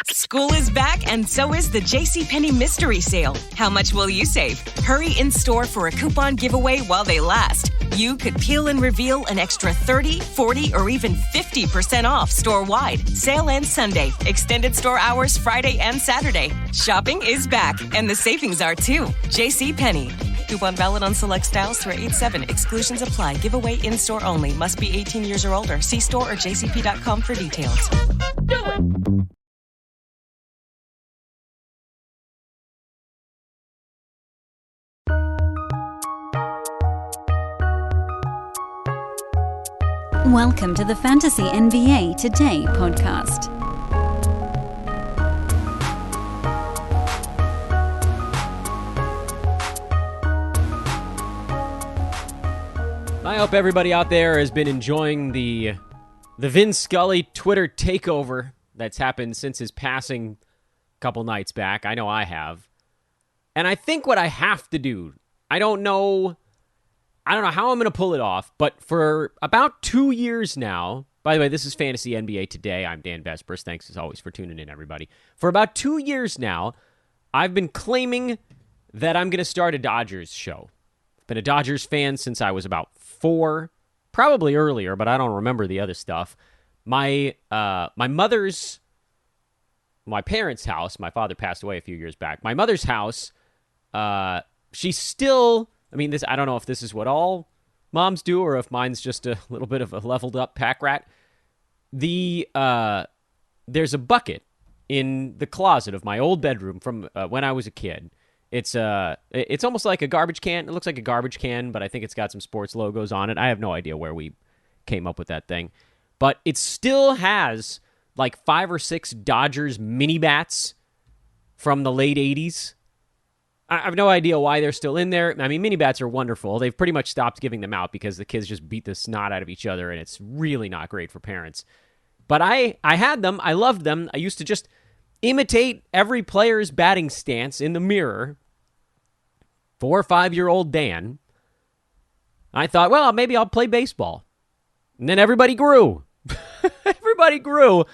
School is back, and so is the JCPenney Mystery Sale. How much will you save? Hurry in store for a coupon giveaway while they last. You could peel and reveal an extra 30, 40, or even 50% off store-wide. Sale ends Sunday. Extended store hours Friday and Saturday. Shopping is back, and the savings are too. JCPenney. Coupon valid on select styles through 8/7. Exclusions apply. Giveaway in-store only. Must be 18 years or older. See store or jcp.com for details. Do it! Welcome to the Fantasy NBA Today podcast. I hope everybody out there has been enjoying the Vin Scully Twitter takeover that's happened since his passing a couple nights back. I know I have. And I think what I have to do, I don't know how I'm going to pull it off, but for about 2 years now, by the way, this is Fantasy NBA Today. I'm Dan Vespers. Thanks as always for tuning in, everybody. For about 2 years now, I've been claiming that I'm going to start a Dodgers show. I've been a Dodgers fan since I was about 4, probably earlier, but I don't remember the other stuff. My parents' house, my father passed away a few years back. My mother's house, she's still... I don't know if this is what all moms do or if mine's just a little bit of a leveled up pack rat. There's a bucket in the closet of my old bedroom from when I was a kid. It's almost like a garbage can. It looks like a garbage can, but I think it's got some sports logos on it. I have no idea where we came up with that thing. But it still has like 5 or 6 Dodgers mini bats from the late 80s. I have no idea why they're still in there. I mean, mini bats are wonderful. They've pretty much stopped giving them out because the kids just beat the snot out of each other, and it's really not great for parents. But I had them. I loved them. I used to just imitate every player's batting stance in the mirror. 4 or 5-year-old Dan. I thought, well, maybe I'll play baseball. And then everybody grew. Everybody grew.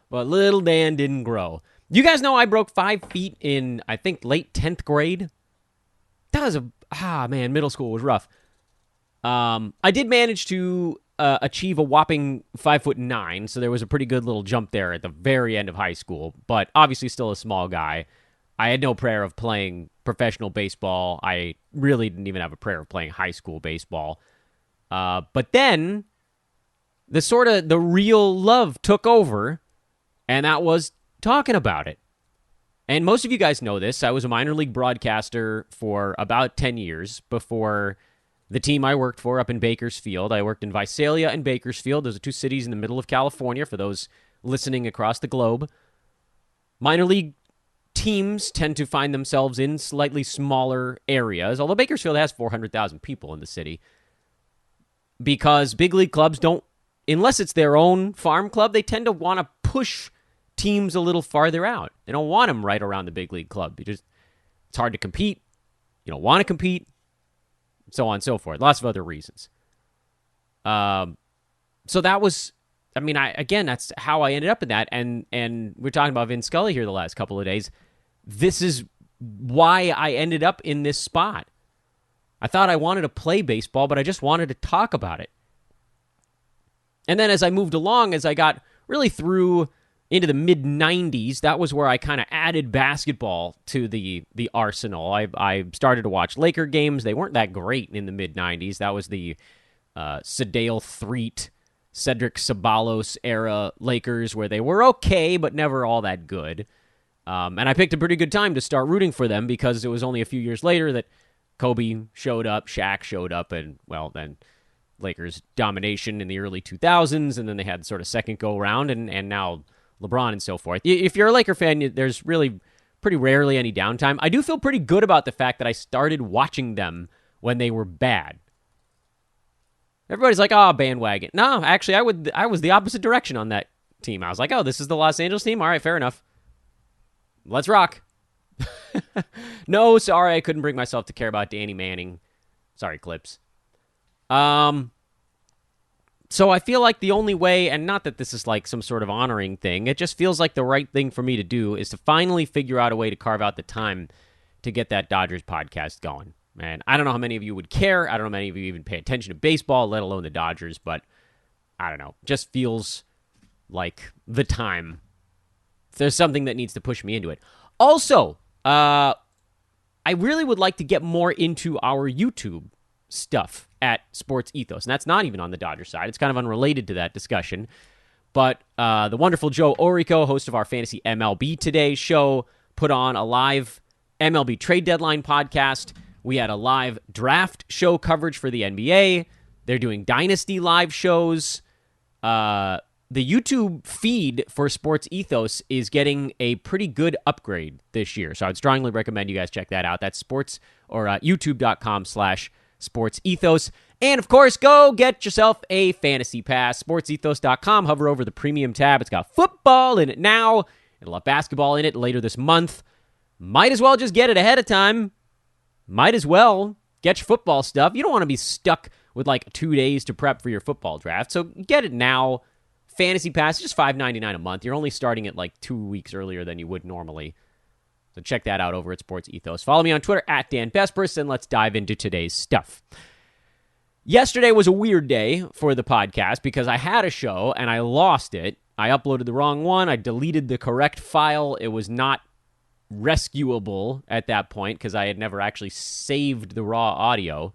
But little Dan didn't grow. You guys know I broke 5 feet in, I think, late 10th grade? That was middle school was rough. I did manage to achieve a whopping 5'9", so there was a pretty good little jump there at the very end of high school, but obviously still a small guy. I had no prayer of playing professional baseball. I really didn't even have a prayer of playing high school baseball. But then, the real love took over, and that was talking about it. And most of you guys know this. I was a minor league broadcaster for about 10 years before the team I worked for up in Bakersfield. I worked in Visalia and Bakersfield. Those are 2 cities in the middle of California for those listening across the globe. Minor league teams tend to find themselves in slightly smaller areas, although Bakersfield has 400,000 people in the city, because big league clubs don't, unless it's their own farm club, they tend to want to push teams a little farther out. They don't want them right around the big league club because it's hard to compete. You don't want to compete, so on and so forth. Lots of other reasons. So that was, that's how I ended up in that. And we're talking about Vin Scully here the last couple of days. This is why I ended up in this spot. I thought I wanted to play baseball, but I just wanted to talk about it. And then as I moved along, as I got really through into the mid-90s, that was where I kind of added basketball to the arsenal. I started to watch Laker games. They weren't that great in the mid-90s. That was the Sedale Threet, Cedric Ceballos era Lakers, where they were okay, but never all that good. And I picked a pretty good time to start rooting for them because it was only a few years later that Kobe showed up, Shaq showed up, and, well, then Lakers domination in the early 2000s, and then they had sort of second go-round, and now LeBron and so forth. If you're a Laker fan, there's really pretty rarely any downtime. I do feel pretty good about the fact that I started watching them when they were bad. Everybody's like, oh, bandwagon. No, actually, I was the opposite direction on that team. I was like, oh, this is the Los Angeles team? All right, fair enough. Let's rock. No, sorry, I couldn't bring myself to care about Danny Manning. Sorry, Clips. So So I feel like the only way, and not that this is like some sort of honoring thing, it just feels like the right thing for me to do is to finally figure out a way to carve out the time to get that Dodgers podcast going. And I don't know how many of you would care. I don't know how many of you even pay attention to baseball, let alone the Dodgers, but I don't know. Just feels like the time. There's something that needs to push me into it. Also, I really would like to get more into our YouTube stuff at Sports Ethos. And that's not even on the Dodgers side. It's kind of unrelated to that discussion. But the wonderful Joe Orico, host of our Fantasy MLB Today show, put on a live MLB trade deadline podcast. We had a live draft show coverage for the NBA. They're doing Dynasty live shows. The YouTube feed for Sports Ethos is getting a pretty good upgrade this year. So I would strongly recommend you guys check that out. That's youtube.com/Sports Ethos. And of course, go get yourself a fantasy pass. SportsEthos.com. Hover over the premium tab. It's got football in it now. It'll have basketball in it later this month. Might as well just get it ahead of time. Might as well get your football stuff. You don't want to be stuck with like 2 days to prep for your football draft. So get it now. Fantasy Pass, just $5.99 a month. You're only starting it like 2 weeks earlier than you would normally. So check that out over at Sports Ethos. Follow me on Twitter at Dan Bespris, and let's dive into today's stuff. Yesterday was a weird day for the podcast because I had a show and I lost it. I uploaded the wrong one. I deleted the correct file. It was not rescuable at that point because I had never actually saved the raw audio.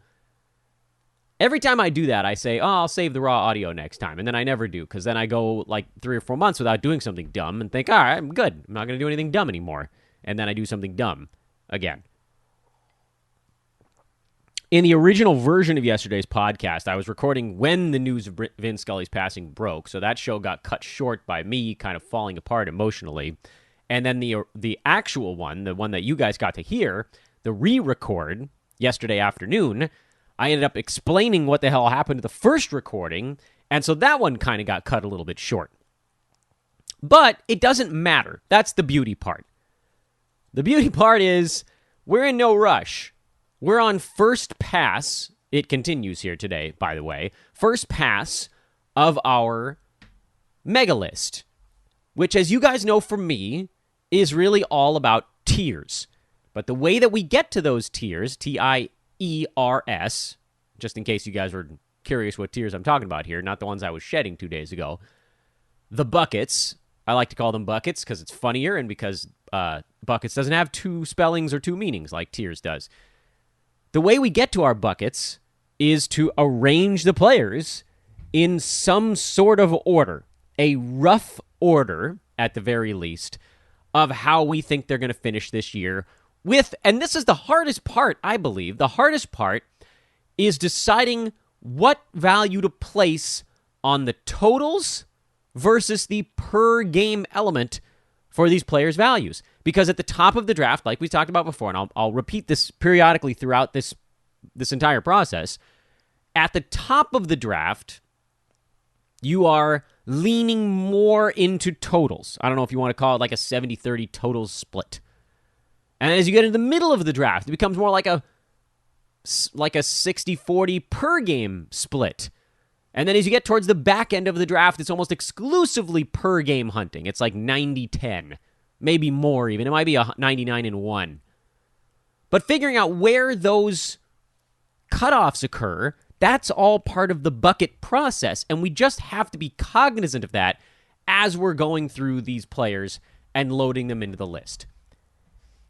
Every time I do that, I say, I'll save the raw audio next time. And then I never do because then I go like 3 or 4 months without doing something dumb and think, all right, I'm good. I'm not going to do anything dumb anymore. And then I do something dumb again. In the original version of yesterday's podcast, I was recording when the news of Vin Scully's passing broke. So that show got cut short by me kind of falling apart emotionally. And then the actual one, the one that you guys got to hear, the re-record yesterday afternoon, I ended up explaining what the hell happened to the first recording, and so that one kind of got cut a little bit short. But it doesn't matter. That's the beauty part. The beauty part is we're in no rush. We're on first pass. It continues here today, by the way. First pass of our mega list, which, as you guys know from me, is really all about tiers. But the way that we get to those tiers, TIERS, just in case you guys were curious what tiers I'm talking about here, not the ones I was shedding 2 days ago, the buckets. I like to call them buckets because it's funnier and because buckets doesn't have 2 spellings or 2 meanings like tiers does. The way we get to our buckets is to arrange the players in some sort of order, a rough order at the very least, of how we think they're going to finish this year with, and this is the hardest part, I believe, the hardest part is deciding what value to place on the totals versus the per game element for these players' values. Because at the top of the draft, like we talked about before, and I'll repeat this periodically throughout this entire process, at the top of the draft, you are leaning more into totals. I don't know if you want to call it like a 70-30 totals split. And as you get into the middle of the draft, it becomes more like a 60-40 per game split. And then as you get towards the back end of the draft, it's almost exclusively per game hunting. It's like 90-10, maybe more even. It might be a 99-1. But figuring out where those cutoffs occur, that's all part of the bucket process, and we just have to be cognizant of that as we're going through these players and loading them into the list.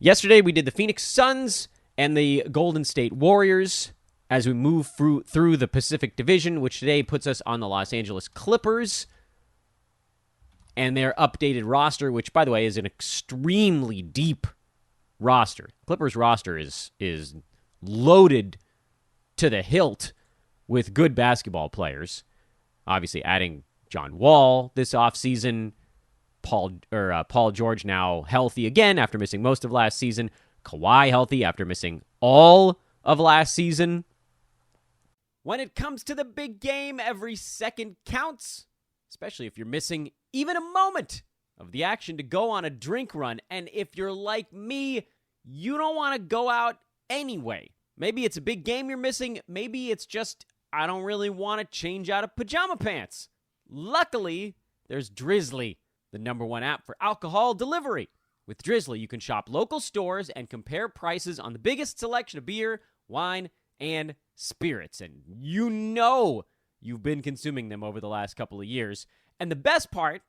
Yesterday, we did the Phoenix Suns and the Golden State Warriors as we move through the Pacific Division, which today puts us on the Los Angeles Clippers and their updated roster, which, by the way, is an extremely deep roster. Clippers roster is loaded to the hilt with good basketball players. Obviously, adding John Wall this offseason. Paul George now healthy again after missing most of last season. Kawhi healthy after missing all of last season. When it comes to the big game, every second counts, especially if you're missing even a moment of the action to go on a drink run. And if you're like me, you don't want to go out anyway. Maybe it's a big game you're missing. Maybe it's just I don't really want to change out of pajama pants. Luckily, there's Drizzly, the #1 app for alcohol delivery. With Drizzly, you can shop local stores and compare prices on the biggest selection of beer, wine, and spirits. And you know you've been consuming them over the last couple of years. And the best part,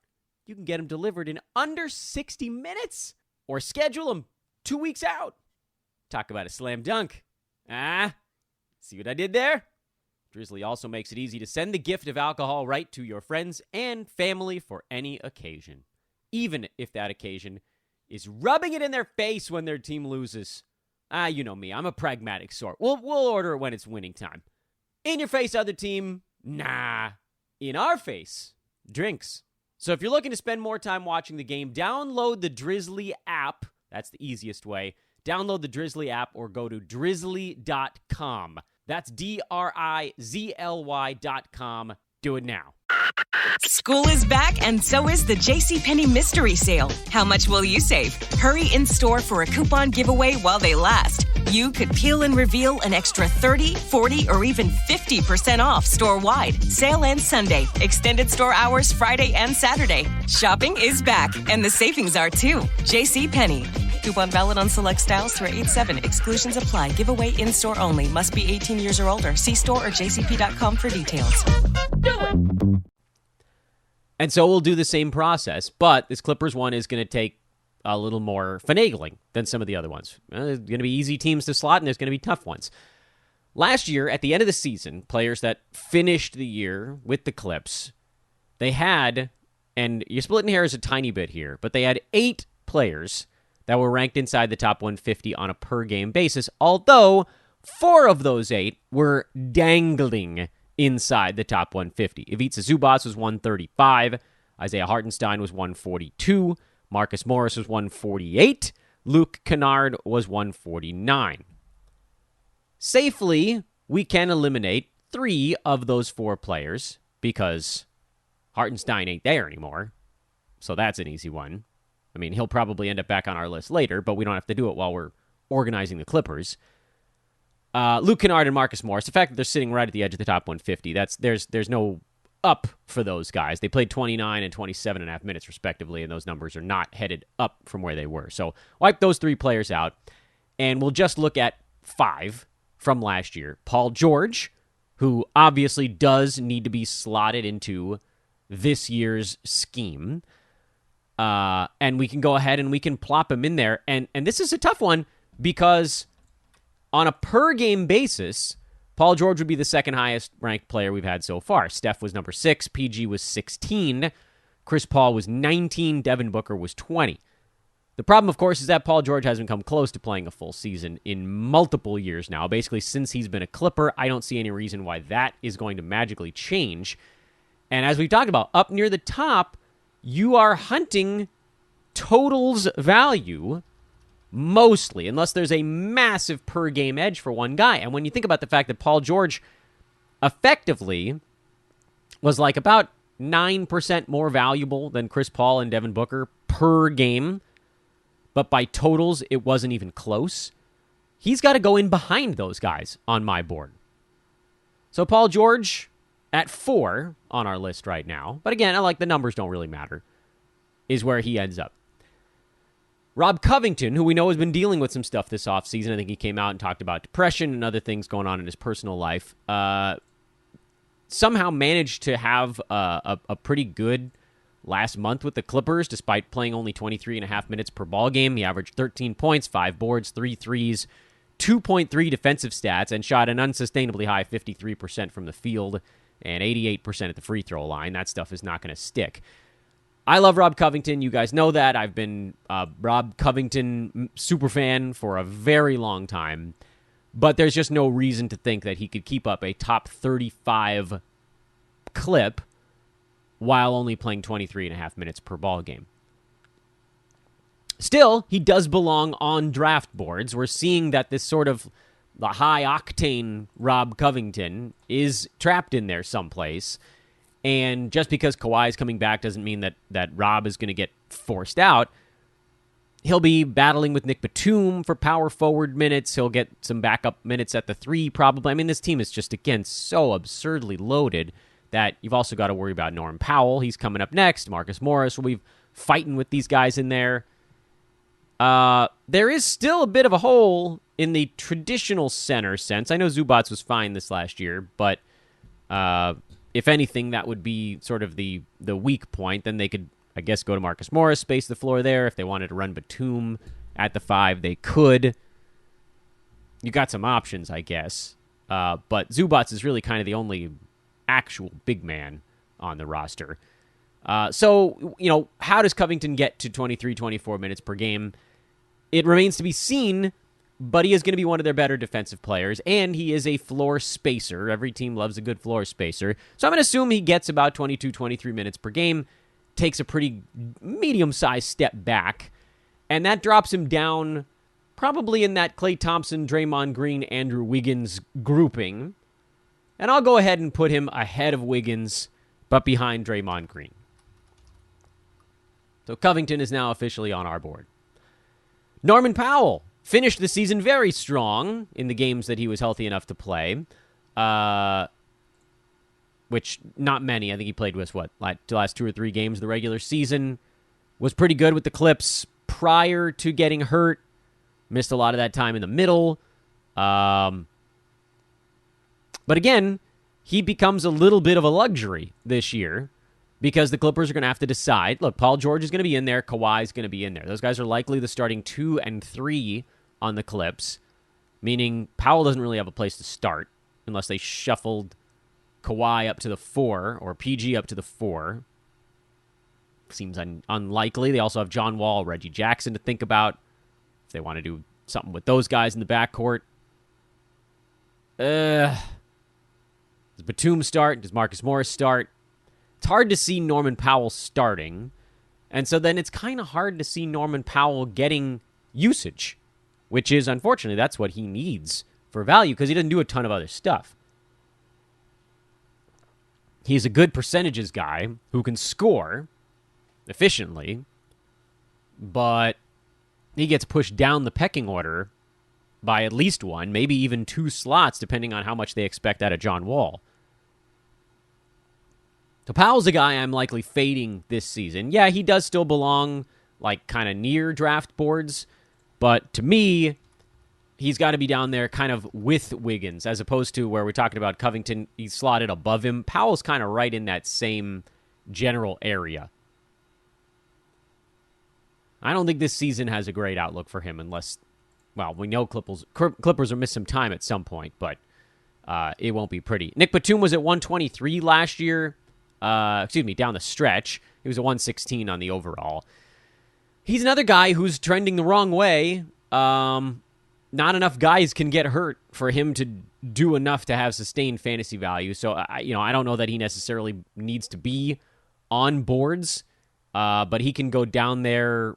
you can get them delivered in under 60 minutes or schedule them 2 weeks out. Talk about a slam dunk. See what I did there? Drizzly also makes it easy to send the gift of alcohol right to your friends and family for any occasion, even if that occasion is rubbing it in their face when their team loses. You know me, I'm a pragmatic sort. We'll order it when it's winning time. In your face, other team, nah. In our face, drinks. So if you're looking to spend more time watching the game, download the Drizzly app. That's the easiest way. Download the Drizzly app or go to drizzly.com. That's DRIZLY.com. Do it now. School is back, and so is the JCPenney Mystery Sale. How much will you save? Hurry in store for a coupon giveaway while they last. You could peel and reveal an extra 30, 40, or even 50% off store-wide. Sale ends Sunday. Extended store hours Friday and Saturday. Shopping is back, and the savings are too. JCPenney. Coupon valid on select styles through 8/7. Exclusions apply. Giveaway in-store only. Must be 18 years or older. See store or jcp.com for details. Do it! And so we'll do the same process, but this Clippers one is going to take a little more finagling than some of the other ones. There's going to be easy teams to slot, and there's going to be tough ones. Last year, at the end of the season, players that finished the year with the Clips, they had, and you're splitting hairs a tiny bit here, but they had 8 players that were ranked inside the top 150 on a per-game basis, although 4 of those 8 were dangling inside the top 150. Ivica Zubac was 135, Isaiah Hartenstein was 142, Marcus Morris was 148, Luke Kennard was 149. Safely, we can eliminate 3 of those 4 players because Hartenstein ain't there anymore, so that's an easy one. I mean, he'll probably end up back on our list later, but we don't have to do it while we're organizing the Clippers. Luke Kennard and Marcus Morris, the fact that they're sitting right at the edge of the top 150, there's no up for those guys. They played 29 and 27 and a half minutes, respectively, and those numbers are not headed up from where they were. So wipe those 3 players out, and we'll just look at 5 from last year. Paul George, who obviously does need to be slotted into this year's scheme. And we can go ahead and we can plop him in there. And this is a tough one because on a per-game basis, Paul George would be the second highest-ranked player we've had so far. Steph was number 6, PG was 16, Chris Paul was 19, Devin Booker was 20. The problem, of course, is that Paul George hasn't come close to playing a full season in multiple years now. Basically, since he's been a Clipper, I don't see any reason why that is going to magically change. And as we've talked about, up near the top, you are hunting totals value mostly, unless there's a massive per-game edge for one guy. And when you think about the fact that Paul George effectively was like about 9% more valuable than Chris Paul and Devin Booker per game, but by totals, it wasn't even close, he's got to go in behind those guys on my board. So Paul George at 4 on our list right now, but again, I like the numbers don't really matter, is where he ends up. Rob Covington, who we know has been dealing with some stuff this offseason. I think he came out and talked about depression and other things going on in his personal life. Somehow managed to have a pretty good last month with the Clippers, despite playing only 23.5 minutes per ball game. He averaged 13 points, 5 boards, 3 threes, 2.3 defensive stats, and shot an unsustainably high 53% from the field and 88% at the free throw line. That stuff is not going to stick. I love Rob Covington. You guys know that. I've been a Rob Covington superfan for a very long time. But there's just no reason to think that he could keep up a top 35 clip while only playing 23.5 minutes per ball game. Still, he does belong on draft boards. We're seeing that this sort of the high-octane Rob Covington is trapped in there someplace. And just because Kawhi is coming back doesn't mean that Rob is going to get forced out. He'll be battling with Nick Batum for power forward minutes. He'll get some backup minutes at the 3, probably. I mean, this team is just, again, so absurdly loaded that you've also got to worry about Norman Powell. He's coming up next. Marcus Morris will be fighting with these guys in there. There is still a bit of a hole in the traditional center sense. I know Zubac was fine this last year, but if anything, that would be sort of the weak point. Then they could, I guess, go to Marcus Morris, space the floor there. If they wanted to run Batum at the 5, they could. You got some options, I guess. But Zubac is really kind of the only actual big man on the roster. So, how does Covington get to 23, 24 minutes per game? It remains to be seen, but he is going to be one of their better defensive players, and he is a floor spacer. Every team loves a good floor spacer. So I'm going to assume he gets about 22, 23 minutes per game, takes a pretty medium-sized step back, and that drops him down probably in that Klay Thompson, Draymond Green, Andrew Wiggins grouping. And I'll go ahead and put him ahead of Wiggins, but behind Draymond Green. So Covington is now officially on our board. Norman Powell finished the season very strong in the games that he was healthy enough to play, which not many. I think he played with, the last 2 or 3 games of the regular season. Was pretty good with the Clips prior to getting hurt. Missed a lot of that time in the middle. But again, he becomes a little bit of a luxury this year because the Clippers are going to have to decide. Look, Paul George is going to be in there. Kawhi is going to be in there. Those guys are likely the starting 2 and 3 on the Clips, meaning Powell doesn't really have a place to start unless they shuffled Kawhi up to the 4 or PG up to the 4. Seems unlikely. They also have John Wall, Reggie Jackson to think about if they want to do something with those guys in the backcourt. Does Batum start? Does Marcus Morris start? It's hard to see Norman Powell starting, and so then it's kind of hard to see Norman Powell getting usage, which is, unfortunately, that's what he needs for value because he doesn't do a ton of other stuff. He's a good percentages guy who can score efficiently, but he gets pushed down the pecking order by at least 1, maybe even 2 slots, depending on how much they expect out of John Wall. So Powell's a guy I'm likely fading this season. Yeah, he does still belong, kind of near draft boards, but to me, he's got to be down there kind of with Wiggins, as opposed to where we're talking about Covington, he's slotted above him. Powell's kind of right in that same general area. I don't think this season has a great outlook for him unless, we know Clippers will miss some time at some point, but it won't be pretty. Nick Batum was at 123 last year. Down the stretch. He was at 116 on the overall. He's another guy who's trending the wrong way. Not enough guys can get hurt for him to do enough to have sustained fantasy value. So, I don't know that he necessarily needs to be on boards, but he can go down there,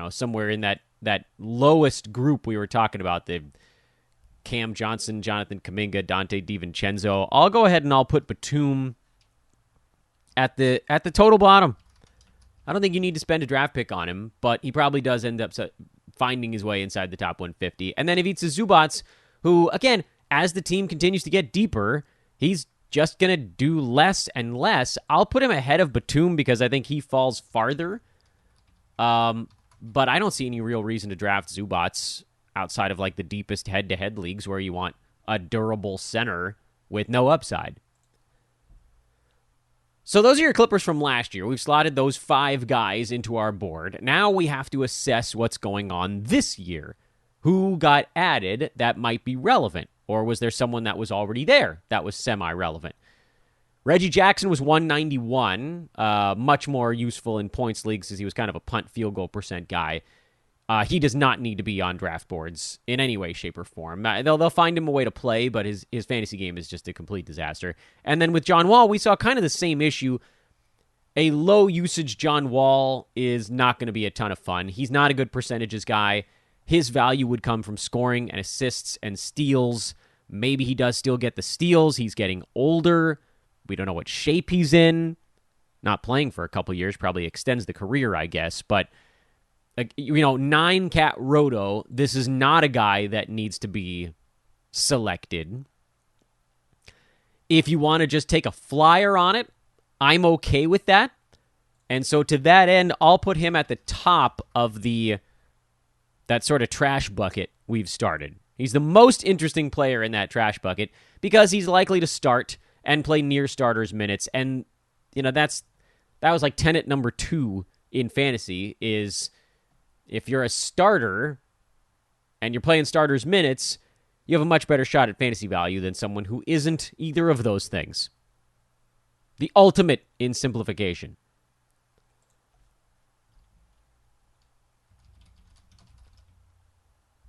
somewhere in that lowest group we were talking about, the Cam Johnson, Jonathan Kuminga, Dante DiVincenzo. I'll go ahead and I'll put Batum at the total bottom. I don't think you need to spend a draft pick on him, but he probably does end up finding his way inside the top 150. And then Ivica Zubac, who, again, as the team continues to get deeper, he's just going to do less and less. I'll put him ahead of Batum because I think he falls farther. But I don't see any real reason to draft Zubac outside of the deepest head-to-head leagues where you want a durable center with no upside. So those are your Clippers from last year. We've slotted those 5 guys into our board. Now we have to assess what's going on this year. Who got added that might be relevant? Or was there someone that was already there that was semi-relevant? Reggie Jackson was 191, much more useful in points leagues as he was kind of a punt field goal percent guy. He does not need to be on draft boards in any way, shape, or form. They'll find him a way to play, but his fantasy game is just a complete disaster. And then with John Wall, we saw kind of the same issue. A low-usage John Wall is not going to be a ton of fun. He's not a good percentages guy. His value would come from scoring and assists and steals. Maybe he does still get the steals. He's getting older. We don't know what shape he's in. Not playing for a couple years probably extends the career, I guess, but Nine cat roto. This is not a guy that needs to be selected. If you want to just take a flyer on it, I'm okay with that. And so to that end, I'll put him at the top of that sort of trash bucket we've started. He's the most interesting player in that trash bucket because he's likely to start and play near starters minutes. And, that was like tenet number 2 in fantasy is if you're a starter and you're playing starters minutes, you have a much better shot at fantasy value than someone who isn't either of those things. The ultimate in simplification.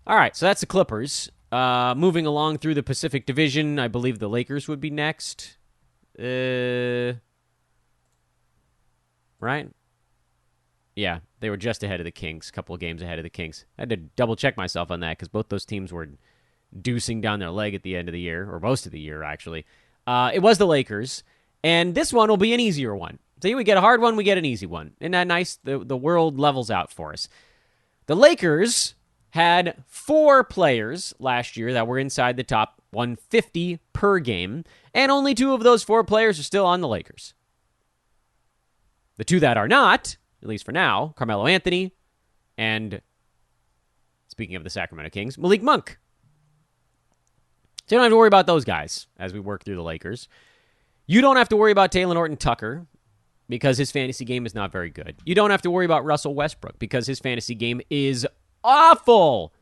All right, so that's the Clippers. Moving along through the Pacific Division, I believe the Lakers would be next. Right? Yeah, they were just ahead of the Kings, a couple of games ahead of the Kings. I had to double-check myself on that because both those teams were deucing down their leg at the end of the year, or most of the year, actually. It was the Lakers, and this one will be an easier one. See, we get a hard one, we get an easy one. Isn't that nice? The world levels out for us. The Lakers had 4 players last year that were inside the top 150 per game, and only 2 of those 4 players are still on the Lakers. The 2 that are not, at least for now, Carmelo Anthony and, speaking of the Sacramento Kings, Malik Monk. So you don't have to worry about those guys as we work through the Lakers. You don't have to worry about Talen Horton-Tucker because his fantasy game is not very good. You don't have to worry about Russell Westbrook because his fantasy game is awful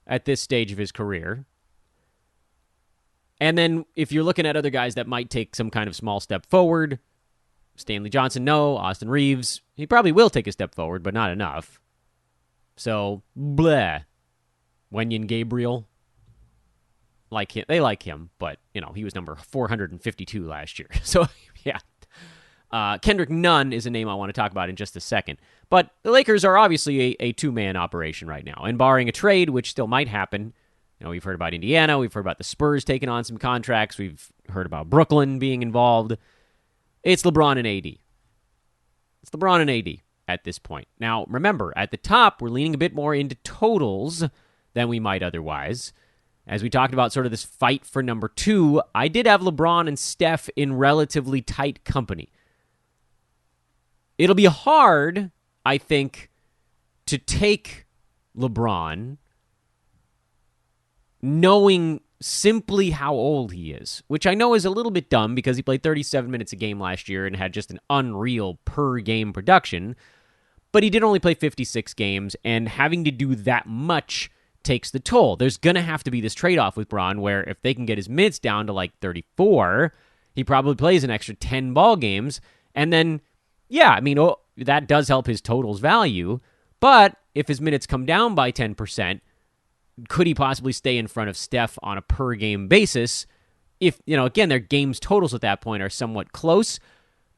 at this stage of his career. And then if you're looking at other guys that might take some kind of small step forward, Stanley Johnson, no. Austin Reeves, he probably will take a step forward, but not enough. So, bleh. Wenyen Gabriel, they like him, but, he was number 452 last year. So, yeah. Kendrick Nunn is a name I want to talk about in just a second. But the Lakers are obviously a two-man operation right now. And barring a trade, which still might happen, we've heard about Indiana, we've heard about the Spurs taking on some contracts, we've heard about Brooklyn being involved. It's LeBron and AD. It's LeBron and AD at this point. Now, remember, at the top, we're leaning a bit more into totals than we might otherwise. As we talked about sort of this fight for number 2, I did have LeBron and Steph in relatively tight company. It'll be hard, I think, to take LeBron knowing simply how old he is, which I know is a little bit dumb because he played 37 minutes a game last year and had just an unreal per-game production, but he did only play 56 games, and having to do that much takes the toll. There's going to have to be this trade-off with Bron where if they can get his minutes down to like 34, he probably plays an extra 10 ball games, and then that does help his totals value, but if his minutes come down by 10%, could he possibly stay in front of Steph on a per-game basis? If, again, their games totals at that point are somewhat close.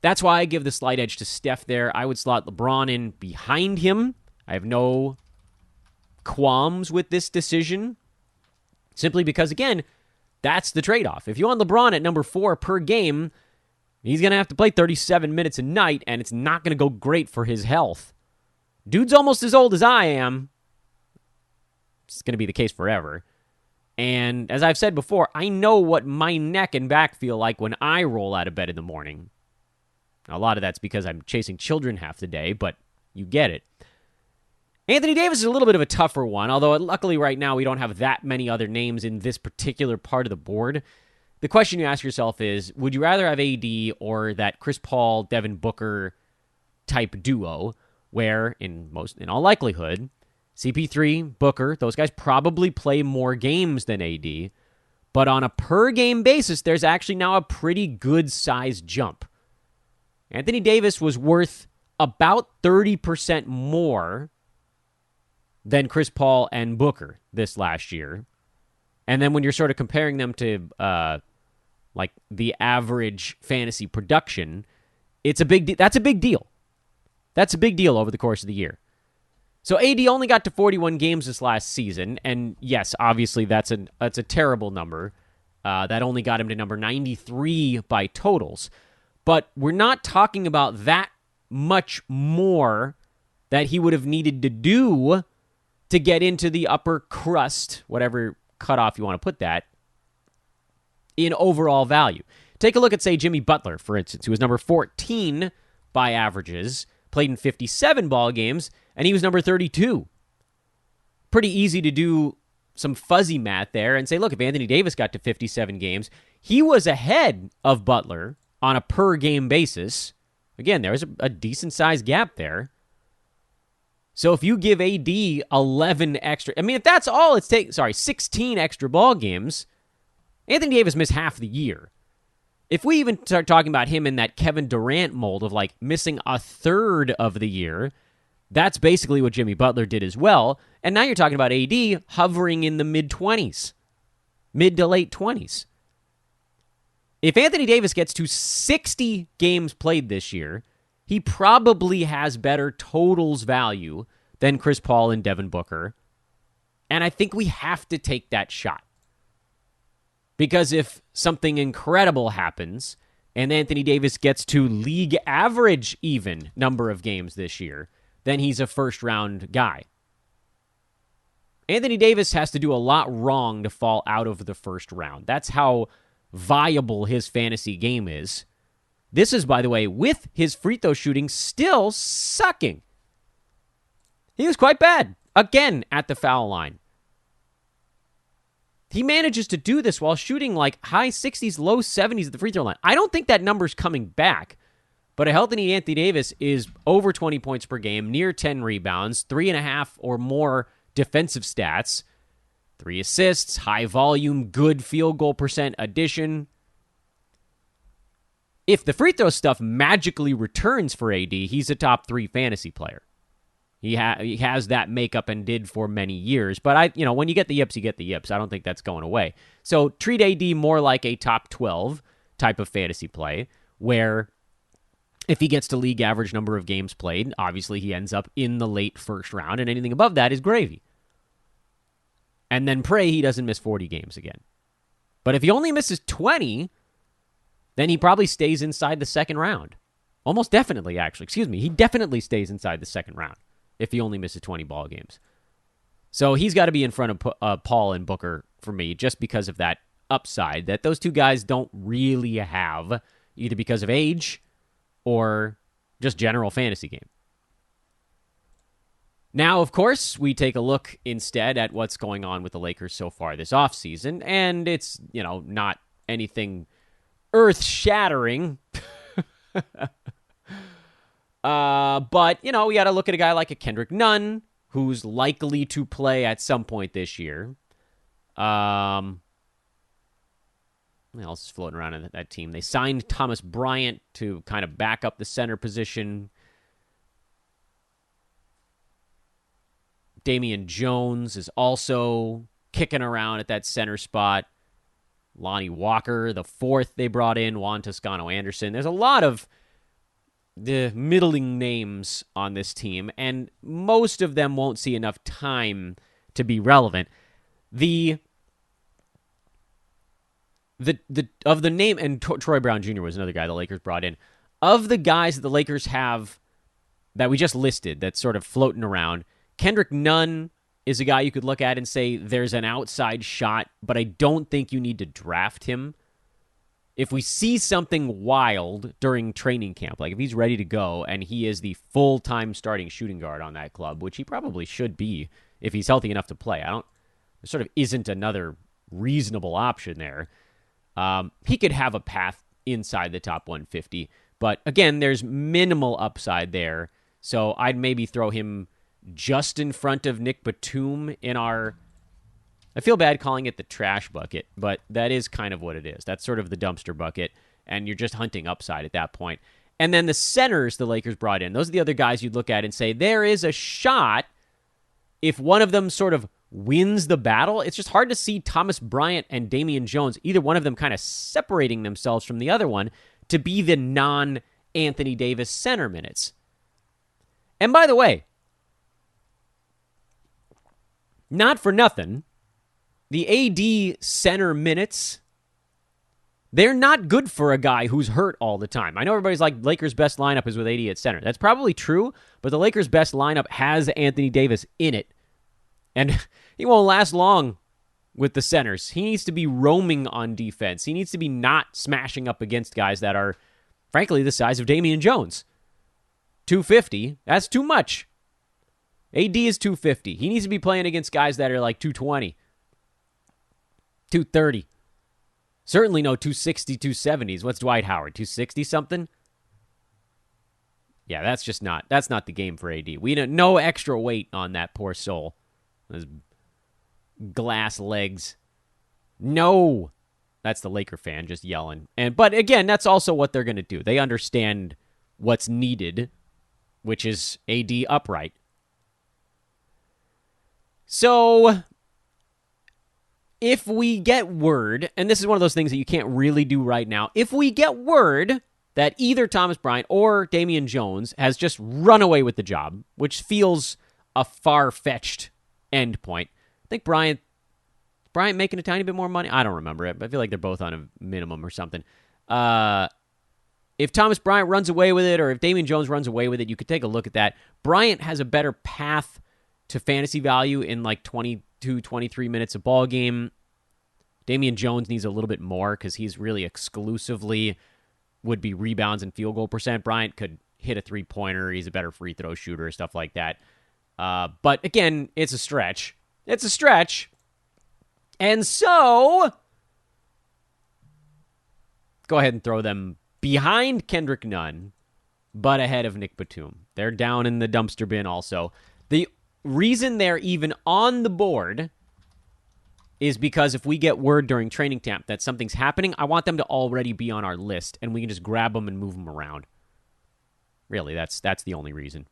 That's why I give the slight edge to Steph there. I would slot LeBron in behind him. I have no qualms with this decision, simply because, again, that's the trade-off. If you want LeBron at number 4 per game, he's going to have to play 37 minutes a night, and it's not going to go great for his health. Dude's almost as old as I am. It's going to be the case forever. And as I've said before, I know what my neck and back feel like when I roll out of bed in the morning. A lot of that's because I'm chasing children half the day, but you get it. Anthony Davis is a little bit of a tougher one, although luckily right now we don't have that many other names in this particular part of the board. The question you ask yourself is, would you rather have AD or that Chris Paul, Devin Booker type duo, where in all likelihood, CP3, Booker, those guys probably play more games than AD, but on a per-game basis, there's actually now a pretty good size jump. Anthony Davis was worth about 30% more than Chris Paul and Booker this last year. And then when you're sort of comparing them to the average fantasy production, that's a big deal. That's a big deal over the course of the year. So AD only got to 41 games this last season, and yes, obviously that's a terrible number. That only got him to number 93 by totals. But we're not talking about that much more that he would have needed to do to get into the upper crust, whatever cutoff you want to put that, in overall value. Take a look at, say, Jimmy Butler, for instance, who was number 14 by averages, played in 57 ball games, and he was number 32. Pretty easy to do some fuzzy math there and say, look, if Anthony Davis got to 57 games, he was ahead of Butler on a per-game basis. Again, there was a decent-sized gap there. So if you give AD 11 extra, I mean, if that's all it's 16 extra ball games, Anthony Davis missed half the year. If we even start talking about him in that Kevin Durant mold of like missing a third of the year, that's basically what Jimmy Butler did as well. And now you're talking about AD hovering in the mid-20s, mid to late 20s. If Anthony Davis gets to 60 games played this year, he probably has better totals value than Chris Paul and Devin Booker. And I think we have to take that shot. Because if something incredible happens and Anthony Davis gets to league average even number of games this year, then he's a first-round guy. Anthony Davis has to do a lot wrong to fall out of the first round. That's how viable his fantasy game is. This is, by the way, with his free throw shooting still sucking. He was quite bad, again, at the foul line. He manages to do this while shooting like high 60s, low 70s at the free throw line. I don't think that number's coming back, but a healthy Anthony Davis is over 20 points per game, near 10 rebounds, 3.5 or more defensive stats, 3 assists, high volume, good field goal percent addition. If the free throw stuff magically returns for AD, he's a top 3 fantasy player. He has that makeup and did for many years. But when you get the yips, you get the yips. I don't think that's going away. So treat AD more like a top 12 type of fantasy play, where if he gets to league average number of games played, obviously he ends up in the late first round, and anything above that is gravy. And then pray he doesn't miss 40 games again. But if he only misses 20, then he probably stays inside the second round. Almost definitely, actually. He definitely stays inside the second round if he only misses 20 ball games. So he's got to be in front of Paul and Booker for me, just because of that upside that those two guys don't really have, either because of age or just general fantasy game. Now, of course, we take a look instead at what's going on with the Lakers so far this offseason, and it's, not anything earth-shattering. But, we got to look at a guy like a Kendrick Nunn, who's likely to play at some point this year. What else is floating around in that team? They signed Thomas Bryant to kind of back up the center position. Damian Jones is also kicking around at that center spot. Lonnie Walker, the fourth they brought in, Juan Toscano-Anderson. There's a lot of the middling names on this team, and most of them won't see enough time to be relevant. Of the name, and Troy Brown Jr. was another guy the Lakers brought in. Of the guys that the Lakers have that we just listed that's sort of floating around, Kendrick Nunn is a guy you could look at and say there's an outside shot, but I don't think you need to draft him. If we see something wild during training camp, like if he's ready to go and he is the full-time starting shooting guard on that club, which he probably should be if he's healthy enough to play. There sort of isn't another reasonable option there. He could have a path inside the top 150, but again, there's minimal upside there. So I'd maybe throw him just in front of Nick Batum in our... I feel bad calling it the trash bucket, but that is kind of what it is. That's sort of the dumpster bucket, and you're just hunting upside at that point. And then the centers the Lakers brought in, those are the other guys you'd look at and say, there is a shot if one of them sort of wins the battle. It's just hard to see Thomas Bryant and Damian Jones, either one of them kind of separating themselves from the other one to be the non-Anthony Davis center minutes. And by the way, not for nothing, the AD center minutes They're not good for a guy who's hurt all the time. I know everybody's like, Lakers' best lineup is with AD at center. That's probably true, but the Lakers' best lineup has Anthony Davis in it. And he won't last long with the centers. He needs to be roaming on defense. He needs to be not smashing up against guys that are, frankly, the size of Damian Jones. 250, that's too much. AD is 250. He needs to be playing against guys that are like 220, 230. Certainly no 260, 270s. What's Dwight Howard, 260 something? Yeah, that's not the game for AD. We know no extra weight on that poor soul. Those glass legs. No. That's the Laker fan just yelling. But again, that's also what they're going to do. They understand what's needed, which is AD upright. So, if we get word, and this is one of those things that you can't really do right now, if we get word that either Thomas Bryant or Damian Jones has just run away with the job, which feels a far-fetched end point. I think Bryant making a tiny bit more money? I don't remember it, but I feel like they're both on a minimum or something. If Thomas Bryant runs away with it, or if Damian Jones runs away with it, you could take a look at that. Bryant has a better path to fantasy value in like 22, 23 minutes a ball game. Damian Jones needs a little bit more because he's really exclusively would be rebounds and field goal percent. Bryant could hit a three-pointer. He's a better free throw shooter, stuff like that. But again, it's a stretch. It's a stretch. And so, go ahead and throw them behind Kendrick Nunn, but ahead of Nick Batum. They're down in the dumpster bin also. The reason they're even on the board is because if we get word during training camp that something's happening, I want them to already be on our list, and we can just grab them and move them around. Really, that's the only reason.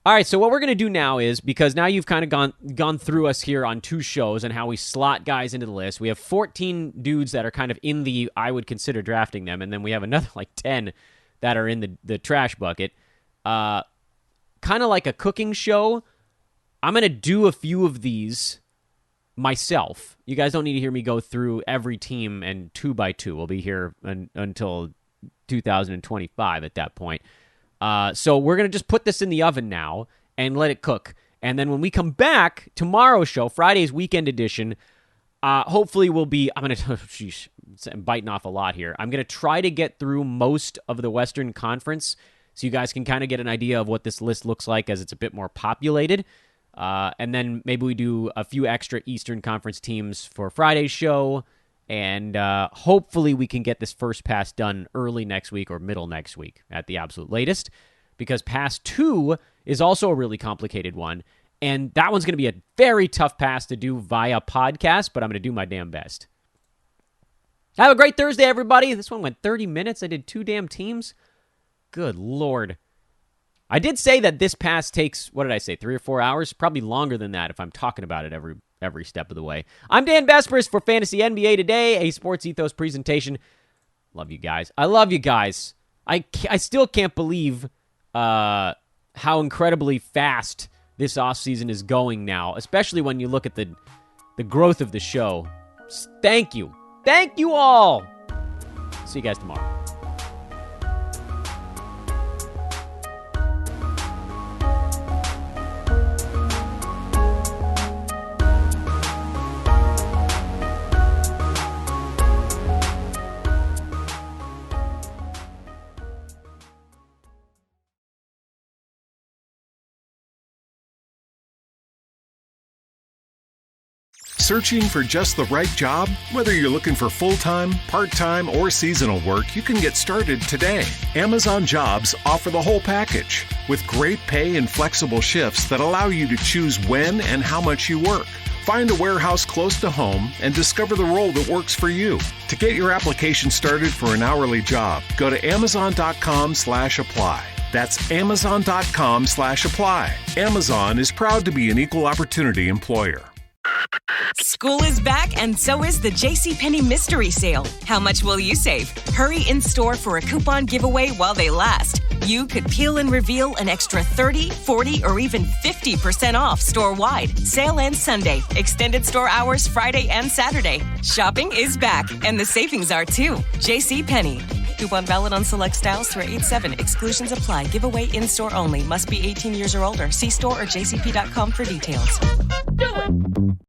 All right, so what we're going to do now is, because now you've kind of gone through us here on two shows and how we slot guys into the list. We have 14 dudes that are kind of in the, I would consider drafting them, and then we have another like 10 that are in the trash bucket. Kind of like a cooking show, I'm going to do a few of these myself. You guys don't need to hear me go through every team and 2 by 2. We'll be here until 2025 at that point. So we're going to just put this in the oven now and let it cook. And then when we come back, tomorrow's show, Friday's weekend edition, hopefully we'll be, I'm biting off a lot here. I'm going to try to get through most of the Western Conference so you guys can kind of get an idea of what this list looks like as it's a bit more populated. And then maybe we do a few extra Eastern Conference teams for Friday's show. And hopefully we can get this first pass done early next week or middle next week at the absolute latest, because pass 2 is also a really complicated one. And that one's going to be a very tough pass to do via podcast, but I'm going to do my damn best. Have a great Thursday, everybody. This one went 30 minutes. I did 2 damn teams. Good Lord. I did say that this pass takes, 3 or 4 hours? Probably longer than that if I'm talking about it every step of the way. I'm Dan Vespers for Fantasy NBA Today, a Sports Ethos presentation. Love you guys. I love you guys. I still can't believe how incredibly fast this offseason is going now, especially when you look at the growth of the show. Thank you. Thank you all. See you guys tomorrow. Searching for just the right job? Whether you're looking for full-time, part-time, or seasonal work, you can get started today. Amazon Jobs offer the whole package with great pay and flexible shifts that allow you to choose when and how much you work. Find a warehouse close to home and discover the role that works for you. To get your application started for an hourly job, go to amazon.com/apply. That's amazon.com/apply. Amazon is proud to be an equal opportunity employer. School is back, and so is the JCPenney Mystery Sale. How much will you save? Hurry in store for a coupon giveaway while they last. you could peel and reveal an extra 30, 40, or even 50% off store-wide. Sale ends Sunday. Extended store hours Friday and Saturday. Shopping is back, and the savings are too. JCPenney. Coupon valid on select styles through 8/7. Exclusions apply. Giveaway in-store only. Must be 18 years or older. See store or jcp.com for details. Do it!